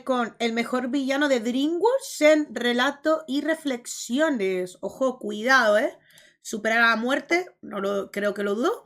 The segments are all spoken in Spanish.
con el mejor villano de DreamWorks en relato y reflexiones. Ojo, cuidado, ¿eh? ¿Superará la muerte? Creo que lo dudo.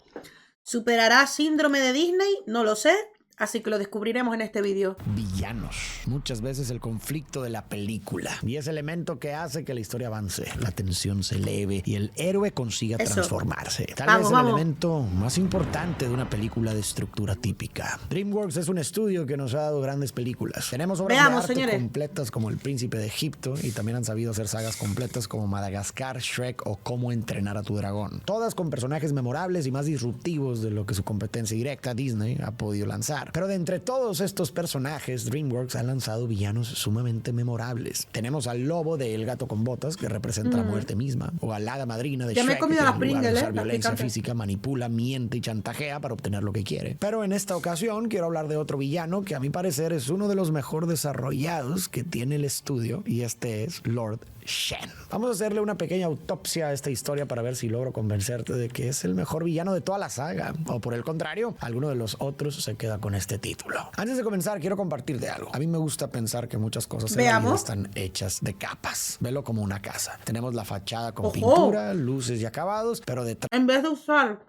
¿Superará síndrome de Disney? No lo sé. Así que lo descubriremos en este vídeo. Villanos. Muchas veces el conflicto de la película. Y ese elemento que hace que la historia avance, la tensión se eleve y el héroe consiga transformarse. Tal vez el elemento más importante de una película de estructura típica. DreamWorks es un estudio que nos ha dado grandes películas. Tenemos obras de arte completas como El Príncipe de Egipto y también han sabido hacer sagas completas como Madagascar, Shrek o Cómo entrenar a tu dragón. Todas con personajes memorables y más disruptivos de lo que su competencia directa Disney ha podido lanzar. Pero de entre todos estos personajes, DreamWorks ha lanzado villanos sumamente memorables. Tenemos al lobo de El gato con botas, que representa la muerte misma, o a la hada madrina de Shrek, que en lugar de usar violencia física, manipula, miente y chantajea para obtener lo que quiere. Pero en esta ocasión quiero hablar de otro villano que a mi parecer es uno de los mejor desarrollados que tiene el estudio, y este es Lord Shen. Vamos a hacerle una pequeña autopsia a esta historia para ver si logro convencerte de que es el mejor villano de toda la saga, o por el contrario, alguno de los otros se queda con este título. Antes de comenzar, quiero compartirte algo. A mí me gusta pensar que muchas cosas en la vida están hechas de capas. Velo como una casa. Tenemos la fachada con pintura, luces y acabados, pero detrás... En vez de usar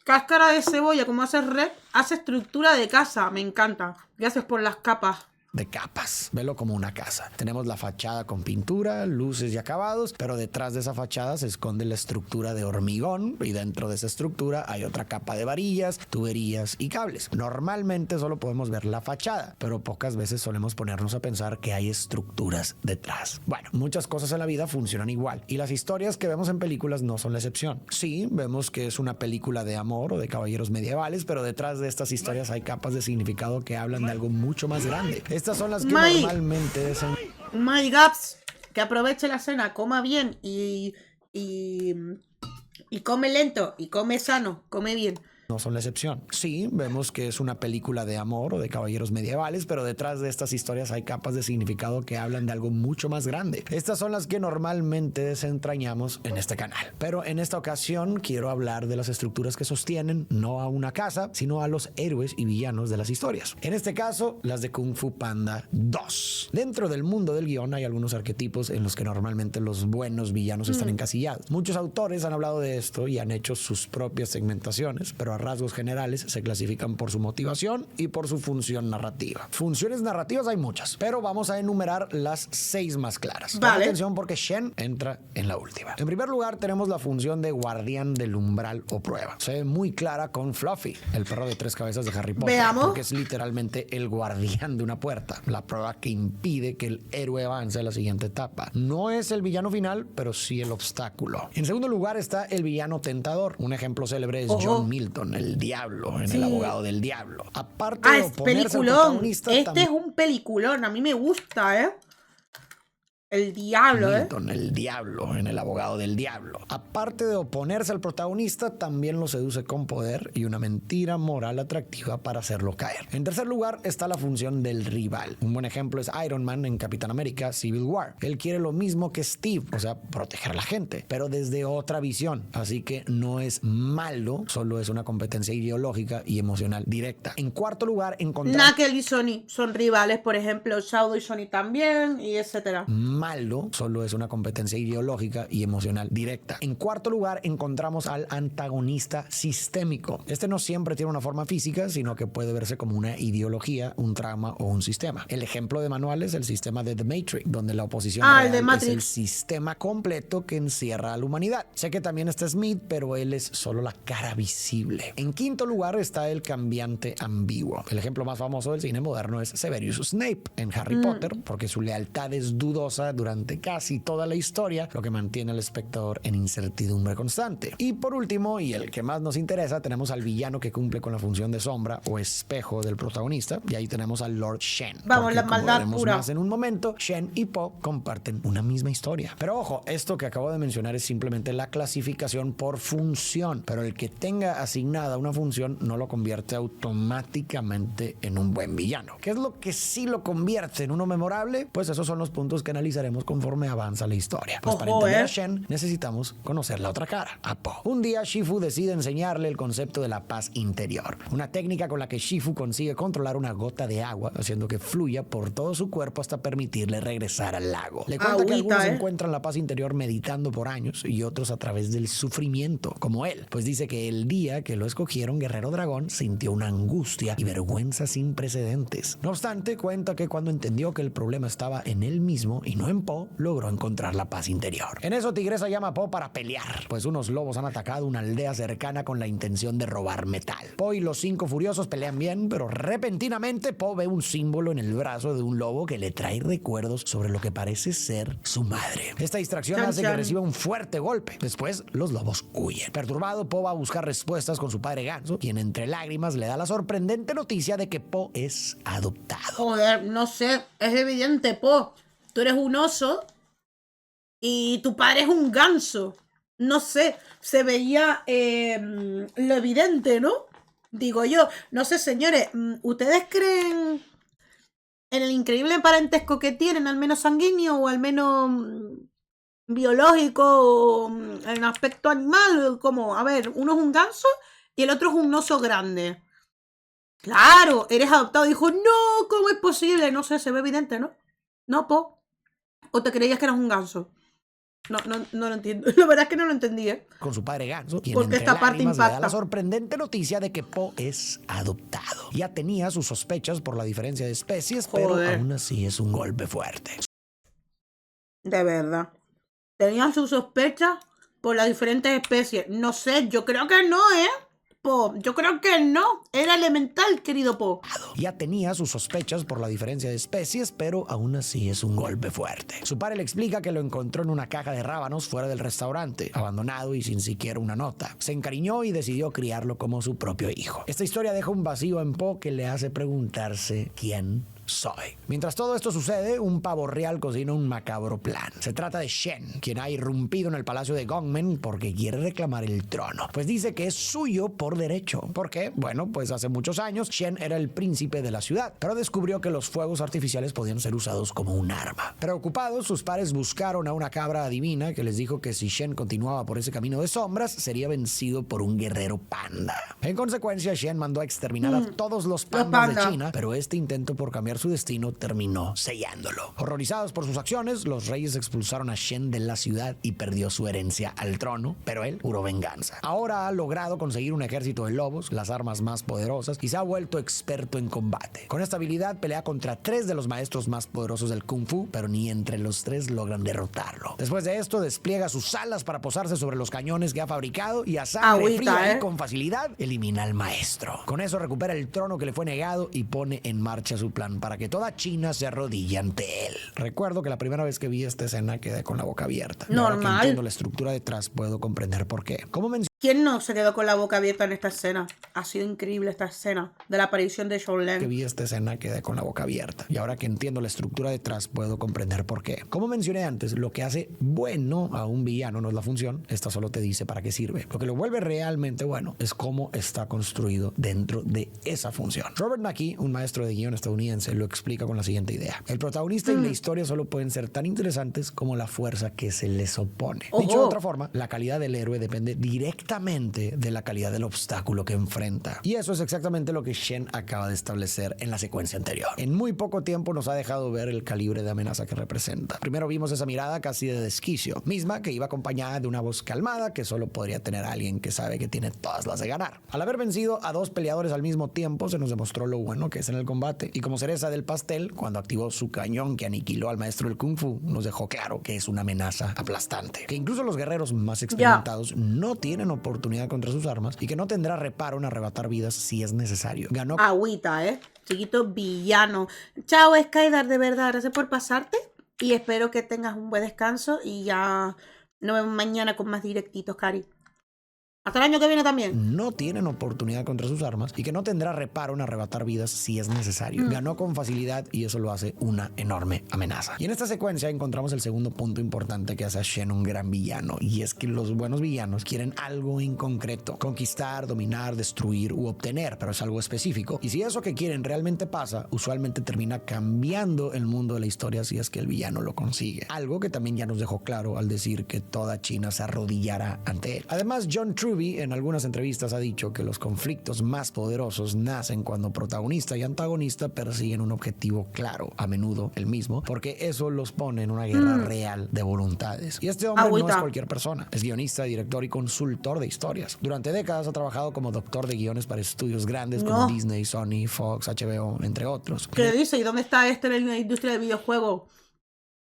cáscara de cebolla como hace Red, hace estructura de casa. Me encanta. Gracias por las capas. De capas. Velo como una casa. Tenemos la fachada con pintura, luces y acabados, pero detrás de esa fachada se esconde la estructura de hormigón y dentro de esa estructura hay otra capa de varillas, tuberías y cables. Normalmente solo podemos ver la fachada, pero pocas veces solemos ponernos a pensar que hay estructuras detrás. Bueno, muchas cosas en la vida funcionan igual y las historias que vemos en películas no son la excepción. Sí, vemos que es una película de amor o de caballeros medievales, pero detrás de estas historias hay capas de significado que hablan de algo mucho más grande. Estas son las que normalmente... My Gaps, que aproveche la cena, coma bien y come lento y come sano, come bien. No son la excepción. Sí, vemos que es una película de amor o de caballeros medievales, pero detrás de estas historias hay capas de significado que hablan de algo mucho más grande. Estas son las que normalmente desentrañamos en este canal. Pero en esta ocasión quiero hablar de las estructuras que sostienen no a una casa, sino a los héroes y villanos de las historias. En este caso, las de Kung Fu Panda 2. Dentro del mundo del guión hay algunos arquetipos en los que normalmente los buenos villanos están encasillados. Muchos autores han hablado de esto y han hecho sus propias segmentaciones, pero a rasgos generales se clasifican por su motivación y por su función narrativa. Funciones narrativas hay muchas, pero vamos a enumerar las 6 más claras. Pon atención porque Shen entra en la última. En primer lugar tenemos la función de guardián del umbral o prueba. Se ve muy clara con Fluffy, el perro de 3 cabezas de Harry Potter, porque es literalmente el guardián de una puerta, la prueba que impide que el héroe avance a la siguiente etapa. No es el villano final, pero sí el obstáculo. En segundo lugar está el villano tentador. Un ejemplo célebre es John Milton, el diablo, en El abogado del diablo. Aparte de oponerse al protagonista, este es un peliculón, a mí me gusta, El diablo, Milton, el diablo, en El abogado del diablo. Aparte de oponerse al protagonista, también lo seduce con poder y una mentira moral atractiva para hacerlo caer. En tercer lugar está la función del rival. Un buen ejemplo es Iron Man en Capitán América Civil War. Él quiere lo mismo que Steve, o sea, proteger a la gente, pero desde otra visión. Así que no es malo, solo es una competencia ideológica y emocional directa. En cuarto lugar encontramos... Knuckles y Sony son rivales, por ejemplo, Shadow y Sony también, y etcétera. Malo, solo es una competencia ideológica y emocional directa. En cuarto lugar encontramos al antagonista sistémico. Este no siempre tiene una forma física, sino que puede verse como una ideología, un trama o un sistema. El ejemplo de manual es el sistema de The Matrix, donde la oposición real es el sistema completo que encierra a la humanidad. Sé que también está Smith, pero él es solo la cara visible. En quinto lugar está el cambiante ambiguo. El ejemplo más famoso del cine moderno es Severus Snape en Harry Potter, porque su lealtad es dudosa durante casi toda la historia, lo que mantiene al espectador en incertidumbre constante. Y por último, y el que más nos interesa, tenemos al villano que cumple con la función de sombra o espejo del protagonista, y ahí tenemos al Lord Shen. Vamos, la maldad pura. Más en un momento, Shen y Po comparten una misma historia. Pero ojo, esto que acabo de mencionar es simplemente la clasificación por función, pero el que tenga asignada una función no lo convierte automáticamente en un buen villano. ¿Qué es lo que sí lo convierte en uno memorable? Pues esos son los puntos que analizaremos conoceremos conforme avanza la historia. Pues para entender a Shen necesitamos conocer la otra cara, a Po. Un día Shifu decide enseñarle el concepto de la paz interior, una técnica con la que Shifu consigue controlar una gota de agua, haciendo que fluya por todo su cuerpo hasta permitirle regresar al lago. Le cuenta que algunos encuentran la paz interior meditando por años y otros a través del sufrimiento, como él, pues dice que el día que lo escogieron, Guerrero Dragón sintió una angustia y vergüenza sin precedentes. No obstante, cuenta que cuando entendió que el problema estaba en él mismo y no en Po, logró encontrar la paz interior. En eso Tigresa llama a Po para pelear, pues unos lobos han atacado una aldea cercana con la intención de robar metal. Po y los 5 furiosos pelean bien, pero repentinamente Po ve un símbolo en el brazo de un lobo que le trae recuerdos sobre lo que parece ser su madre. Esta distracción hace que reciba un fuerte golpe. Después, los lobos huyen. Perturbado, Po va a buscar respuestas con su padre Ganso, quien entre lágrimas le da la sorprendente noticia de que Po es adoptado. Joder, no sé, es evidente, Po. Tú eres un oso y tu padre es un ganso. No sé, se veía lo evidente, ¿no? Digo yo, no sé, señores, ¿ustedes creen en el increíble parentesco que tienen, al menos sanguíneo o al menos biológico o en aspecto animal? Como, a ver, uno es un ganso y el otro es un oso grande. Claro, eres adoptado. Dijo, no, ¿cómo es posible? No sé, se ve evidente, ¿no? No, Po. ¿O te creías que eras un ganso? No lo entiendo. La verdad es que no lo entendí, ¿eh? Con su padre Ganso, quien porque entre esta parte lágrimas le impacta. da la sorprendente noticia de que Po es adoptado. Ya tenía sus sospechas por la diferencia de especies, pero aún así es un golpe fuerte. De verdad. Tenía sus sospechas por las diferentes especies. No sé, yo creo que no, ¿eh? Po, yo creo que no. Era elemental, querido Po. Ya tenía sus sospechas por la diferencia de especies, pero aún así es un golpe fuerte. Su padre le explica que lo encontró en una caja de rábanos fuera del restaurante, abandonado y sin siquiera una nota. Se encariñó y decidió criarlo como su propio hijo. Esta historia deja un vacío en Po que le hace preguntarse quién soy. Mientras todo esto sucede, un pavo real cocina un macabro plan. Se trata de Shen, quien ha irrumpido en el palacio de Gongmen porque quiere reclamar el trono, pues dice que es suyo por derecho. ¿Por qué? Bueno, pues hace muchos años Shen era el príncipe de la ciudad, pero descubrió que los fuegos artificiales podían ser usados como un arma. Preocupados, sus padres buscaron a una cabra adivina que les dijo que si Shen continuaba por ese camino de sombras, sería vencido por un guerrero panda. En consecuencia, Shen mandó a exterminar a todos los pandas de China, pero este intento por cambiar su destino terminó sellándolo. Horrorizados por sus acciones, los reyes expulsaron a Shen de la ciudad y perdió su herencia al trono, pero él juró venganza. Ahora ha logrado conseguir un ejército de lobos, las armas más poderosas, y se ha vuelto experto en combate. Con esta habilidad pelea contra 3 de los maestros más poderosos del Kung Fu, pero ni entre los 3 logran derrotarlo. Después de esto, despliega sus alas para posarse sobre los cañones que ha fabricado y a sangre fría y con facilidad elimina al maestro. Con eso recupera el trono que le fue negado y pone en marcha su plan para que toda China se arrodille ante él. Recuerdo que la primera vez que vi esta escena quedé con la boca abierta. Normal. Ahora que entiendo la estructura detrás, puedo comprender por qué. Como ¿Quién no se quedó con la boca abierta en esta escena? Ha sido increíble esta escena de la aparición de Shaolin. Que vi esta escena quedé con la boca abierta. Y ahora que entiendo la estructura detrás, puedo comprender por qué. Como mencioné antes, lo que hace bueno a un villano no es la función. Esta solo te dice para qué sirve. Lo que lo vuelve realmente bueno es cómo está construido dentro de esa función. Robert McKee, un maestro de guión estadounidense, lo explica con la siguiente idea. El protagonista y la historia solo pueden ser tan interesantes como la fuerza que se les opone. Dicho de otra forma, la calidad del héroe depende directamente de la calidad del obstáculo que enfrenta. Y eso es exactamente lo que Shen acaba de establecer en la secuencia anterior. En muy poco tiempo nos ha dejado ver el calibre de amenaza que representa. Primero vimos esa mirada casi de desquicio, misma que iba acompañada de una voz calmada que solo podría tener a alguien que sabe que tiene todas las de ganar. Al haber vencido a 2 peleadores al mismo tiempo, se nos demostró lo bueno que es en el combate. Y como cereza del pastel, cuando activó su cañón que aniquiló al maestro del Kung Fu, nos dejó claro que es una amenaza aplastante. Que incluso los guerreros más experimentados no tienen oportunidad contra sus armas y que no tendrá reparo en arrebatar vidas si es necesario. Ganó. Agüita, chiquito villano. Chao, Skydar, de verdad, gracias por pasarte y espero que tengas un buen descanso y ya nos vemos mañana con más directitos, Cari. Hasta el año que viene también. No tienen oportunidad contra sus armas y que no tendrá reparo en arrebatar vidas si es necesario. Ganó con facilidad y eso lo hace una enorme amenaza. Y en esta secuencia encontramos el segundo punto importante que hace a Shen un gran villano, y es que los buenos villanos quieren algo en concreto: conquistar, dominar, destruir u obtener, pero es algo específico. Y si eso que quieren realmente pasa, usualmente termina cambiando el mundo de la historia si es que el villano lo consigue. Algo que también ya nos dejó claro al decir que toda China se arrodillará ante él. Además, John Truby en algunas entrevistas ha dicho que los conflictos más poderosos nacen cuando protagonista y antagonista persiguen un objetivo claro, a menudo el mismo, porque eso los pone en una guerra real de voluntades. Y este hombre no es cualquier persona. Es guionista, director y consultor de historias. Durante décadas ha trabajado como doctor de guiones para estudios grandes como Disney, Sony, Fox, HBO, entre otros. ¿Qué dice? ¿Y dónde está en la industria del videojuego?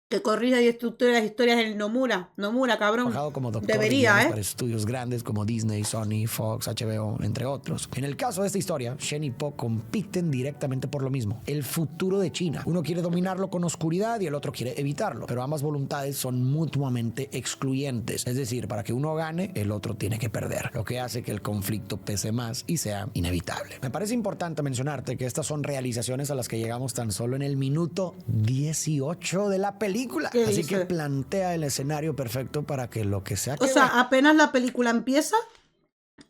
Que corrige y estructura las historias en Nomura. Nomura, cabrón. Trabajado como doctor Debería, de para estudios grandes como Disney, Sony, Fox, HBO, entre otros. En el caso de esta historia, Shen y Po compiten directamente por lo mismo: el futuro de China. Uno quiere dominarlo con oscuridad y el otro quiere evitarlo, pero ambas voluntades son mutuamente excluyentes. Es decir, para que uno gane, el otro tiene que perder, lo que hace que el conflicto pese más y sea inevitable. Me parece importante mencionarte que estas son realizaciones a las que llegamos tan solo en el minuto 18 de la película. Así que plantea el escenario perfecto para que lo que sea que apenas la película empieza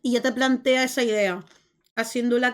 y ya te plantea esa idea,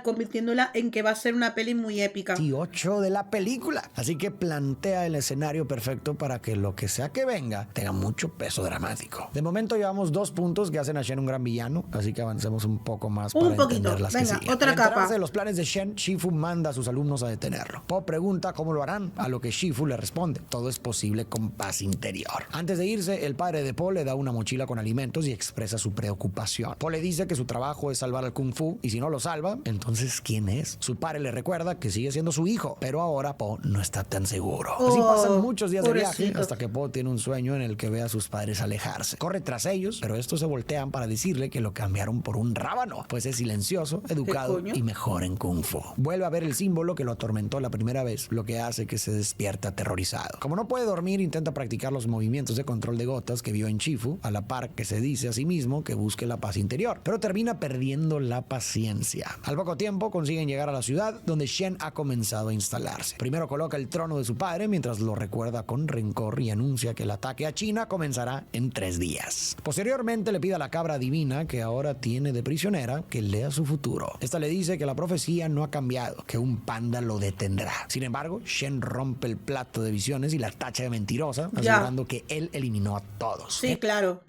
convirtiéndola en que va a ser una peli muy épica. 18 de la película. Así que plantea el escenario perfecto para que lo que sea que venga tenga mucho peso dramático. De momento llevamos 2 puntos que hacen a Shen un gran villano, así que avancemos un poco más para entender las que siguen. Otra capa. De los planes de Shen, Shifu manda a sus alumnos a detenerlo. Po pregunta cómo lo harán, a lo que Shifu le responde: todo es posible con paz interior. Antes de irse, el padre de Po le da una mochila con alimentos y expresa su preocupación. Po le dice que su trabajo es salvar al Kung Fu y si no lo salva, entonces ¿quién es? Su padre le recuerda que sigue siendo su hijo, pero ahora Po no está tan seguro. Así pasan muchos días de viaje hasta que Po tiene un sueño en el que ve a sus padres alejarse. Corre tras ellos, pero estos se voltean para decirle que lo cambiaron por un rábano, pues es silencioso, educado y mejor en Kung Fu. Vuelve a ver el símbolo que lo atormentó la primera vez, lo que hace que se despierta aterrorizado. Como no puede dormir, intenta practicar los movimientos de control de gotas que vio en Shifu, a la par que se dice a sí mismo que busque la paz interior, pero termina perdiendo la paciencia. Al poco tiempo consiguen llegar a la ciudad donde Shen ha comenzado a instalarse. Primero coloca el trono de su padre mientras lo recuerda con rencor y anuncia que el ataque a China comenzará en 3 días. Posteriormente le pide a la cabra divina, que ahora tiene de prisionera, que lea su futuro. Esta le dice que la profecía no ha cambiado, que un panda lo detendrá. Sin embargo, Shen rompe el plato de visiones y la tacha de mentirosa, asegurando que él eliminó a todos. Sí, claro,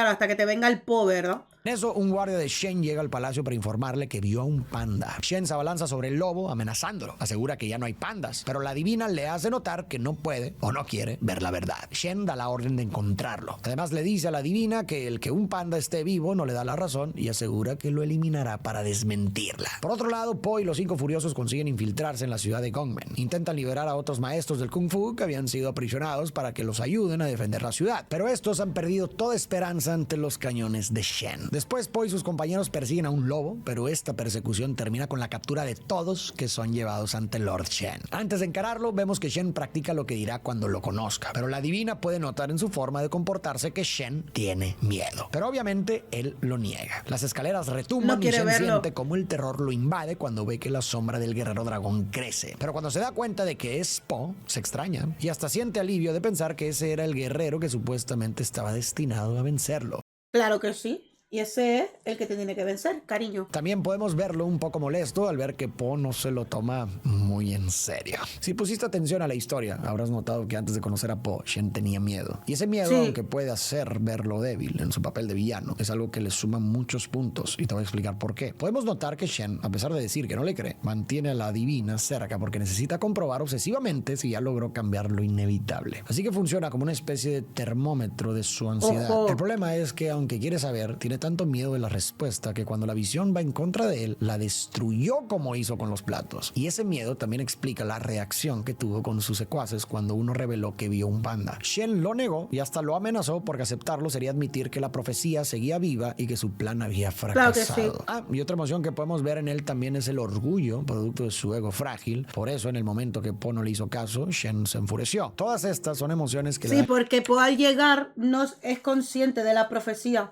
hasta que te venga el Po, ¿verdad? En eso, un guardia de Shen llega al palacio para informarle que vio a un panda. Shen se abalanza sobre el lobo, amenazándolo. Asegura que ya no hay pandas, pero la divina le hace notar que no puede o no quiere ver la verdad. Shen da la orden de encontrarlo. Además, le dice a la divina que el que un panda esté vivo no le da la razón y asegura que lo eliminará para desmentirla. Por otro lado, Po y los 5 furiosos consiguen infiltrarse en la ciudad de Gongmen. Intentan liberar a otros maestros del Kung Fu que habían sido aprisionados para que los ayuden a defender la ciudad, pero estos han perdido toda esperanza ante los cañones de Shen. Después, Po y sus compañeros persiguen a un lobo, pero esta persecución termina con la captura de todos, que son llevados ante Lord Shen. Antes de encararlo, vemos que Shen practica lo que dirá cuando lo conozca, pero la divina puede notar en su forma de comportarse que Shen tiene miedo. Pero obviamente él lo niega. Las escaleras retumban y Shen siente como el terror lo invade cuando ve que la sombra del guerrero dragón crece. Pero cuando se da cuenta de que es Po, se extraña y hasta siente alivio de pensar que ese era el guerrero que supuestamente estaba destinado a vencerlo. Claro que sí. Y ese es el que te tiene que vencer, cariño. También podemos verlo un poco molesto al ver que Po no se lo toma muy en serio. Si pusiste atención a la historia, habrás notado que antes de conocer a Po, Shen tenía miedo. Y ese miedo, aunque puede hacer verlo débil en su papel de villano, es algo que le suma muchos puntos. Y te voy a explicar por qué. Podemos notar que Shen, a pesar de decir que no le cree, mantiene a la divina cerca porque necesita comprobar obsesivamente si ya logró cambiar lo inevitable. Así que funciona como una especie de termómetro de su ansiedad. Ojo. El problema es que, aunque quiere saber, tiene tanto miedo de la respuesta que cuando la visión va en contra de él, la destruyó como hizo con los platos. Y ese miedo también explica la reacción que tuvo con sus secuaces cuando uno reveló que vio un panda. Shen lo negó y hasta lo amenazó porque aceptarlo sería admitir que la profecía seguía viva y que su plan había fracasado. Claro que sí. Y otra emoción que podemos ver en él también es el orgullo, producto de su ego frágil. Por eso, en el momento que Po no le hizo caso, Shen se enfureció. Todas estas son emociones que porque Po al llegar no es consciente de la profecía.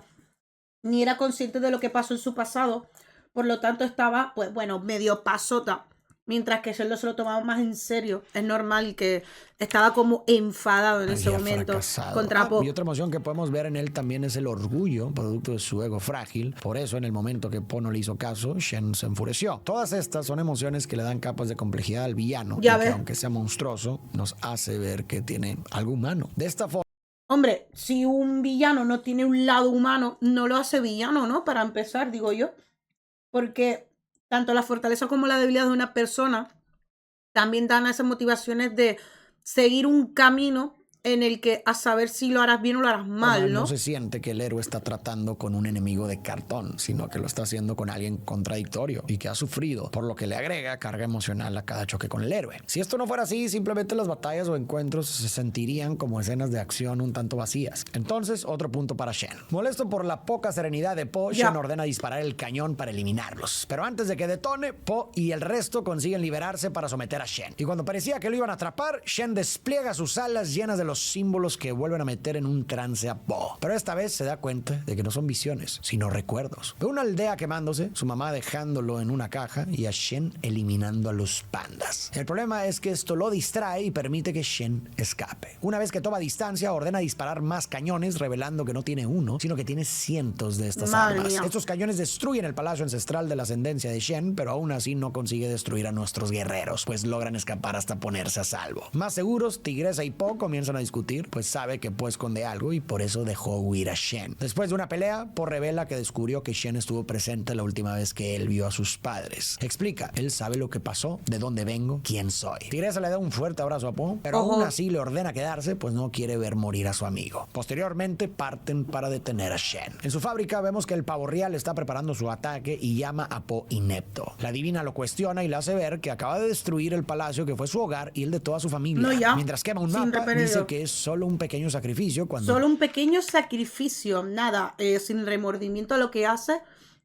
ni era consciente de lo que pasó en su pasado. Por lo tanto, estaba, pues bueno, medio pasota. Mientras que Sheldon se lo tomaba más en serio. Es normal que estaba como enfadado en ese momento contra Poe. Y otra emoción que podemos ver en él también es el orgullo, producto de su ego frágil. Por eso, en el momento que Poe no le hizo caso, Shen se enfureció. Todas estas son emociones que le dan capas de complejidad al villano. Ya y que, ves. aunque sea monstruoso, nos hace ver que tiene algo humano. De esta forma. Hombre, si un villano no tiene un lado humano, no lo hace villano, ¿no? Para empezar, digo yo. Porque tanto la fortaleza como la debilidad de una persona también dan esas motivaciones de seguir un camino en el que a saber si lo harás bien o lo harás mal, ¿no? No se siente que el héroe está tratando con un enemigo de cartón, sino que lo está haciendo con alguien contradictorio y que ha sufrido, por lo que le agrega carga emocional a cada choque con el héroe. Si esto no fuera así, simplemente las batallas o encuentros se sentirían como escenas de acción un tanto vacías. Entonces, otro punto para Shen. Molesto por la poca serenidad de Poe, Shen ordena disparar el cañón para eliminarlos. Pero antes de que detone, Poe y el resto consiguen liberarse para someter a Shen. Y cuando parecía que lo iban a atrapar, Shen despliega sus alas llenas de los símbolos que vuelven a meter en un trance a Poe. Pero esta vez se da cuenta de que no son visiones, sino recuerdos. Ve una aldea quemándose, su mamá dejándolo en una caja y a Shen eliminando a los pandas. El problema es que esto lo distrae y permite que Shen escape. Una vez que toma distancia, ordena disparar más cañones, revelando que no tiene uno, sino que tiene cientos de estas armas. Estos cañones destruyen el palacio ancestral de la ascendencia de Shen, pero aún así no consigue destruir a nuestros guerreros, pues logran escapar hasta ponerse a salvo. Más seguros, Tigresa y Poe comienzan a discutir, pues sabe que Poe esconde algo y por eso dejó huir a Shen. Después de una pelea, Poe revela que descubrió que Shen estuvo presente la última vez que él vio a sus padres. Explica, él sabe lo que pasó, de dónde vengo, quién soy. Tigresa le da un fuerte abrazo a Poe, pero aún así le ordena quedarse, pues no quiere ver morir a su amigo. Posteriormente, parten para detener a Shen. En su fábrica vemos que el pavo real está preparando su ataque y llama a Poe inepto. La divina lo cuestiona y le hace ver que acaba de destruir el palacio que fue su hogar y el de toda su familia. Mientras quema un mapa, dice que es solo un pequeño sacrificio cuando... Solo un pequeño sacrificio, nada, sin remordimiento a lo que hace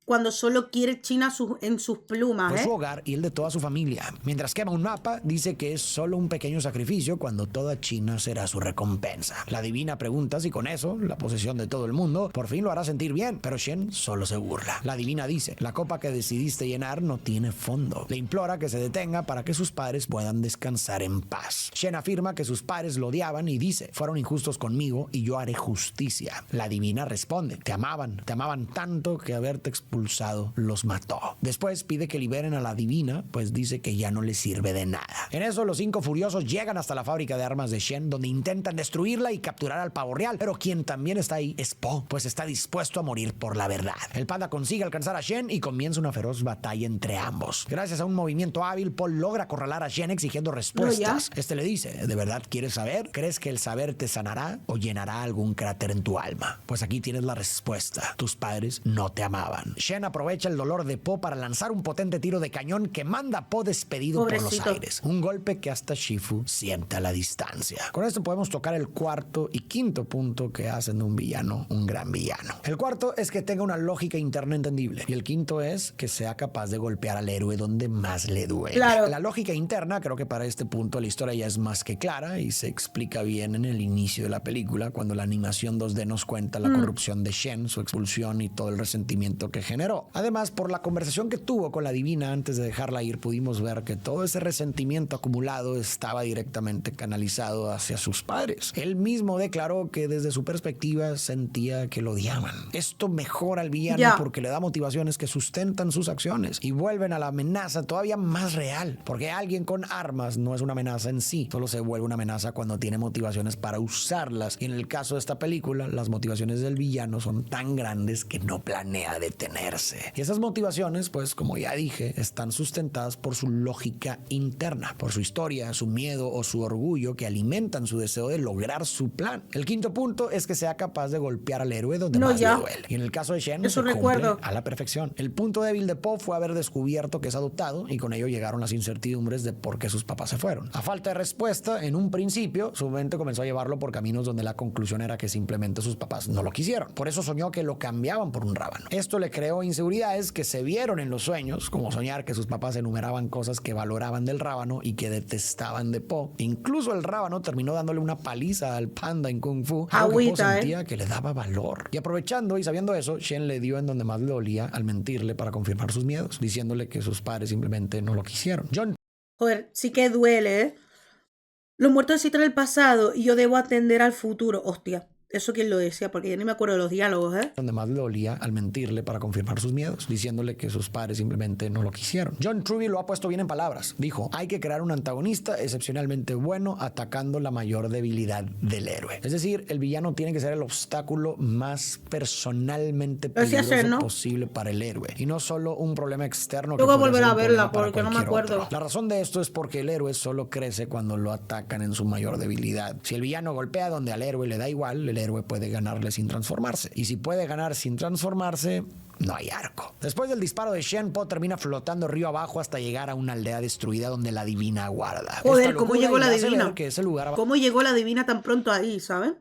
cuando solo quiere China en sus plumas. Fue su hogar y el de toda su familia. Mientras quema un mapa, dice que es solo un pequeño sacrificio cuando toda China será su recompensa. La divina pregunta si con eso, la posesión de todo el mundo, por fin lo hará sentir bien, pero Shen solo se burla. La divina dice, la copa que decidiste llenar no tiene fondo. Le implora que se detenga para que sus padres puedan descansar en paz. Shen afirma que sus padres lo odiaban y dice, fueron injustos conmigo y yo haré justicia. La divina responde, te amaban tanto que haberte expulsado los mató. Después pide que liberen a la divina, pues dice que ya no le sirve de nada. En eso los 5 furiosos llegan hasta la fábrica de armas de Shen, donde intentan destruirla y capturar al pavo real, pero quien también está ahí es Poe, pues está dispuesto a morir por la verdad. El panda consigue alcanzar a Shen y comienza una feroz batalla entre ambos. Gracias a un movimiento hábil, Poe logra acorralar a Shen exigiendo respuestas. Este le dice, ¿de verdad quieres saber? ¿Crees que el saber te sanará o llenará algún cráter en tu alma? Pues aquí tienes la respuesta. Tus padres no te amaban. Shen aprovecha el dolor de Poe para lanzar un potente tiro de cañón que manda a Poe despedido por los aires. Un golpe que hasta Shifu siente a la distancia. Con esto podemos tocar el cuarto y quinto punto que hacen de un villano un gran villano. El cuarto es que tenga una lógica interna entendible. Y el quinto es que sea capaz de golpear al héroe donde más le duele. Claro. La lógica interna, creo que para este punto la historia ya es más que clara y se explica bien en el inicio de la película, cuando la animación 2D nos cuenta la corrupción de Shen, su expulsión y todo el resentimiento que generó. Además, por la conversación que tuvo con la divina antes de dejarla ir, pudimos ver que todo ese resentimiento acumulado estaba directamente canalizado hacia sus padres. Él mismo declaró que desde su perspectiva sentía que lo odiaban. Esto mejora al villano porque le da motivaciones que sustentan sus acciones y vuelven a la amenaza todavía más real, porque alguien con armas no es una amenaza en sí, solo se vuelve una amenaza cuando tiene motivaciones para usarlas. Y en el caso de esta película, las motivaciones del villano son tan grandes que no planea detenerse. Y esas motivaciones, pues como ya dije, están sustentadas por su lógica interna, por su historia, su miedo o su orgullo que alimentan su deseo de lograr su plan. El quinto punto es que sea capaz de golpear al héroe donde más le duele. Y en el caso de Shen, se cumple a la perfección. El punto débil de Poe fue haber descubierto que es adoptado y con ello llegaron las incertidumbres de por qué sus papás se fueron. A falta de respuesta, en un principio, su mente comenzó a llevarlo por caminos donde la conclusión era que simplemente sus papás no lo quisieron. Por eso soñó que lo cambiaban por un rábano. Esto le creó creó inseguridades que se vieron en los sueños, como soñar que sus papás enumeraban cosas que valoraban del rábano y que detestaban de Po. Incluso el rábano terminó dándole una paliza al panda en Kung Fu, algo que Po sentía que le daba valor. Y aprovechando y sabiendo eso, Shen le dio en donde más le dolía al mentirle para confirmar sus miedos, diciéndole que sus padres simplemente no lo quisieron. John... Joder, sí que duele, ¿eh? Los muertos existen en el pasado y yo debo atender al futuro. Hostia. ¿Eso quién lo decía? Porque yo ni me acuerdo de los diálogos, ¿eh? Donde más le dolía al mentirle para confirmar sus miedos, diciéndole que sus padres simplemente no lo quisieron. John Truby lo ha puesto bien en palabras. Dijo, hay que crear un antagonista excepcionalmente bueno atacando la mayor debilidad del héroe. Es decir, el villano tiene que ser el obstáculo más personalmente peligroso posible para el héroe. Y no solo un problema externo. Tengo que volver a verla porque no me acuerdo. La razón de esto es porque el héroe solo crece cuando lo atacan en su mayor debilidad. Si el villano golpea donde al héroe le da igual, el héroe puede ganarle sin transformarse. Y si puede ganar sin transformarse, no hay arco. Después del disparo de Shen, Po termina flotando río abajo hasta llegar a una aldea destruida donde la divina aguarda. Joder, ¿cómo llegó la divina? Que ese lugar... ¿Cómo llegó la divina tan pronto ahí, ¿sabes?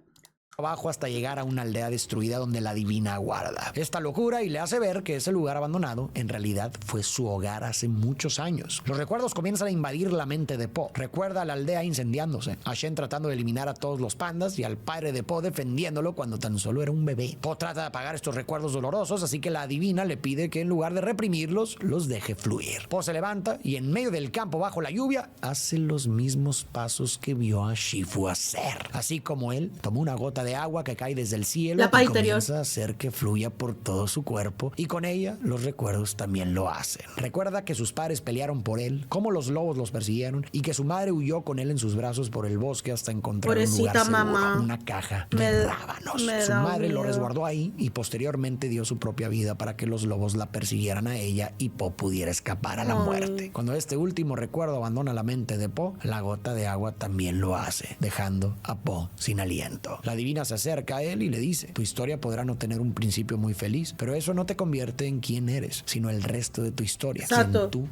Abajo hasta llegar a una aldea destruida donde la divina aguarda. Esta locura y le hace ver que ese lugar abandonado en realidad fue su hogar hace muchos años. Los recuerdos comienzan a invadir la mente de Po. Recuerda a la aldea incendiándose, a Shen tratando de eliminar a todos los pandas y al padre de Po defendiéndolo cuando tan solo era un bebé. Po trata de apagar estos recuerdos dolorosos, así que la divina le pide que en lugar de reprimirlos, los deje fluir. Po se levanta y en medio del campo bajo la lluvia hace los mismos pasos que vio a Shifu hacer. Así como él tomó una gota de agua que cae desde el cielo y comienza a hacer que fluya por todo su cuerpo, y con ella los recuerdos también lo hacen. Recuerda que sus padres pelearon por él, cómo los lobos los persiguieron y que su madre huyó con él en sus brazos por el bosque hasta encontrar un lugar seguro, una caja de rábanos. Su madre lo resguardó ahí y posteriormente dio su propia vida para que los lobos la persiguieran a ella y Po pudiera escapar a la muerte. Cuando este último recuerdo abandona la mente de Po, la gota de agua también lo hace, dejando a Po sin aliento. La divina se acerca a él y le dice, tu historia podrá no tener un principio muy feliz, pero eso no te convierte en quien eres, sino el resto de tu historia. Exacto. Quien tú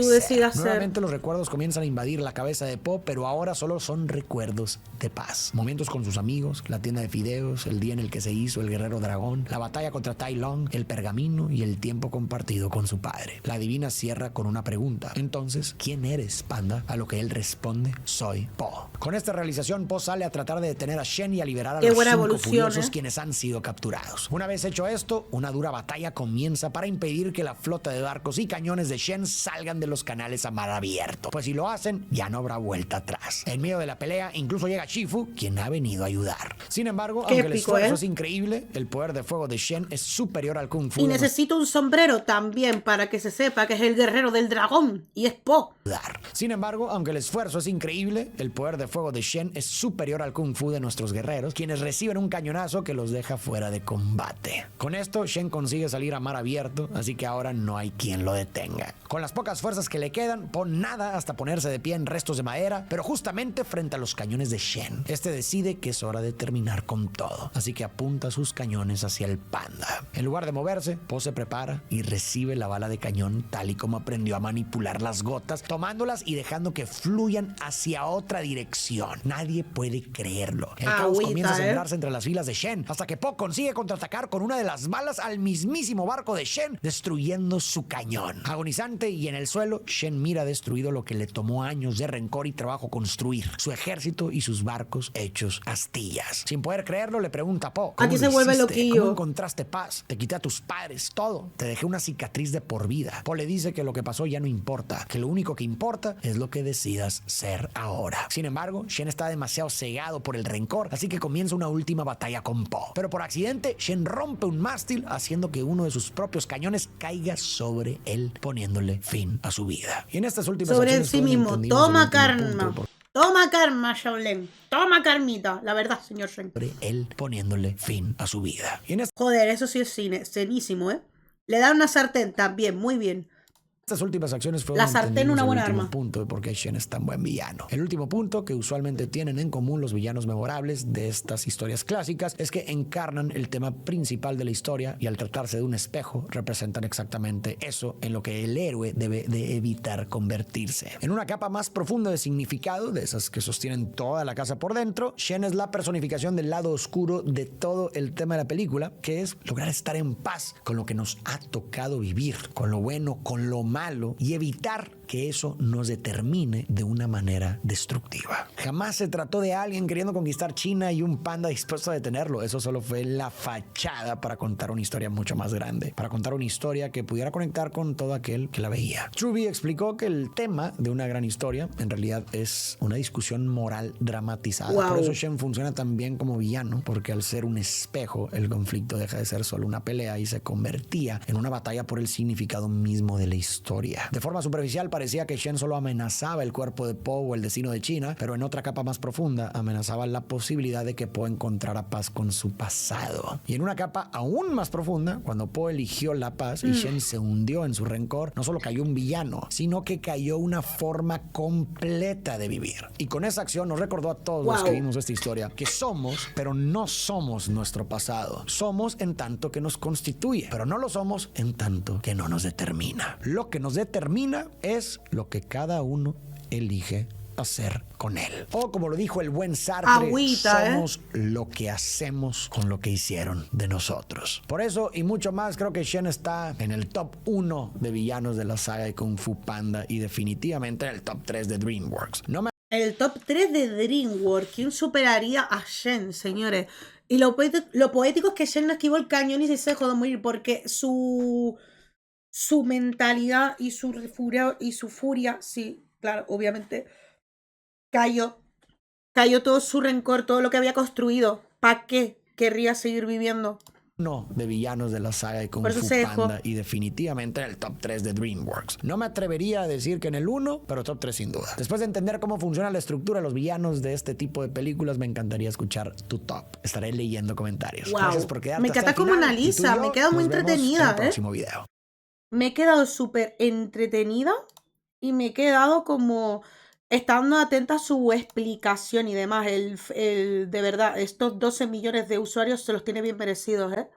decidas ser. Nuevamente los recuerdos comienzan a invadir la cabeza de Po, pero ahora solo son recuerdos de paz. Momentos con sus amigos, la tienda de fideos, el día en el que se hizo el guerrero dragón, la batalla contra Tai Lung, el pergamino y el tiempo compartido con su padre. La divina cierra con una pregunta. Entonces, ¿quién eres, panda? A lo que él responde, soy Po. Con esta realización, Po sale a tratar de detener a Shen y a liberar a los 5 furiosos quienes han sido capturados. Una vez hecho esto, una dura batalla comienza para impedir que la flota de barcos y cañones de Shen salgan de los canales a mar abierto, pues si lo hacen, ya no habrá vuelta atrás. En medio de la pelea, incluso llega Shifu, quien ha venido a ayudar. Sin embargo, aunque el esfuerzo es increíble, el poder de fuego de Shen es superior al Kung Fu. Y necesito un sombrero también para que se sepa que es el guerrero del dragón, y es Po. Sin embargo, aunque el esfuerzo es increíble, el poder de fuego de Shen es superior al Kung Fu de nuestros guerreros, quienes reciben un cañonazo que los deja fuera de combate. Con esto, Shen consigue salir a mar abierto, así que ahora no hay quien lo detenga. Con las pocas fuerzas que le quedan, Po nada hasta ponerse de pie en restos de madera, pero justamente frente a los cañones de Shen. Este decide que es hora de terminar con todo, así que apunta sus cañones hacia el panda. En lugar de moverse, Po se prepara y recibe la bala de cañón tal y como aprendió a manipular las gotas, tomándolas y dejando que fluyan hacia otra dirección. Nadie puede creerlo. El caos comienza a sembrarse entre las filas de Shen, hasta que Po consigue contraatacar con una de las balas al mismísimo barco de Shen, destruyendo su cañón. Agonizante y en el suelo, Shen mira destruido lo que le tomó años de rencor y trabajo construir, su ejército y sus barcos hechos astillas. Sin poder creerlo, le pregunta a Po, ¿cómo aquí se vuelve loquillo? ¿Cómo encontraste paz? Te quité a tus padres, todo. Te dejé una cicatriz de por vida. Po le dice que lo que pasó ya no importa, que lo único que importa es lo que decidas ser ahora. Sin embargo, Shen está demasiado cegado por el rencor, así que comienza una última batalla con Po. Pero por accidente, Shen rompe un mástil, haciendo que uno de sus propios cañones caiga sobre él, poniéndole fin a su vida. Y en estas últimas sobre sí mismo, toma karma. Toma karma, Shaolin. Toma karmita. La verdad, señor Shen. Sobre él poniéndole fin a su vida. Y en joder, eso sí es cine. Cenísimo, ¿eh? Le da una sartén también, muy bien. Estas últimas acciones fueron la sartén una buena arma. Punto de por qué Shen es tan buen villano. El último punto que usualmente tienen en común los villanos memorables de estas historias clásicas es que encarnan el tema principal de la historia y al tratarse de un espejo representan exactamente eso en lo que el héroe debe de evitar convertirse. En una capa más profunda de significado, de esas que sostienen toda la casa por dentro, Shen es la personificación del lado oscuro de todo el tema de la película, que es lograr estar en paz con lo que nos ha tocado vivir, con lo bueno, con lo malo, y evitar que eso nos determine de una manera destructiva. Jamás se trató de alguien queriendo conquistar China y un panda dispuesto a detenerlo. Eso solo fue la fachada para contar una historia mucho más grande, para contar una historia que pudiera conectar con todo aquel que la veía. Truby explicó que el tema de una gran historia en realidad es una discusión moral dramatizada. Wow. Por eso Shen funciona tan bien como villano, porque al ser un espejo, el conflicto deja de ser solo una pelea y se convertía en una batalla por el significado mismo de la historia. De forma superficial parecía que Shen solo amenazaba el cuerpo de Poe o el destino de China, pero en otra capa más profunda amenazaba la posibilidad de que Poe encontrara paz con su pasado. Y en una capa aún más profunda, cuando Poe eligió la paz y Shen se hundió en su rencor, no solo cayó un villano, sino que cayó una forma completa de vivir. Y con esa acción nos recordó a todos los que vimos esta historia que somos, pero no somos nuestro pasado. Somos en tanto que nos constituye, pero no lo somos en tanto que no nos determina. Lo que nos determina es lo que cada uno elige hacer con él. O como lo dijo el buen Sartre, somos lo que hacemos con lo que hicieron de nosotros. Por eso y mucho más, creo que Shen está en el top 1 de villanos de la saga de Kung Fu Panda y definitivamente en el top 3 de DreamWorks. El top 3 de DreamWorks. ¿Quién superaría a Shen, señores? Y lo poético es que Shen no esquivó el cañón y se dejó de morir porque su mentalidad y su furia, sí, claro, obviamente, cayó todo su rencor, todo lo que había construido. ¿Para qué querría seguir viviendo? No, de villanos de la saga de Kung Fu Panda y definitivamente en el top 3 de DreamWorks. No me atrevería a decir que en el 1, pero top 3 sin duda. Después de entender cómo funciona la estructura de los villanos de este tipo de películas, me encantaría escuchar tu top. Estaré leyendo comentarios. Wow. Gracias por quedarte me encanta cómo analiza, me quedo muy entretenida. En el próximo video. Me he quedado súper entretenida y me he quedado como estando atenta a su explicación y demás. De verdad, estos 12 millones de usuarios se los tiene bien merecidos, ¿eh?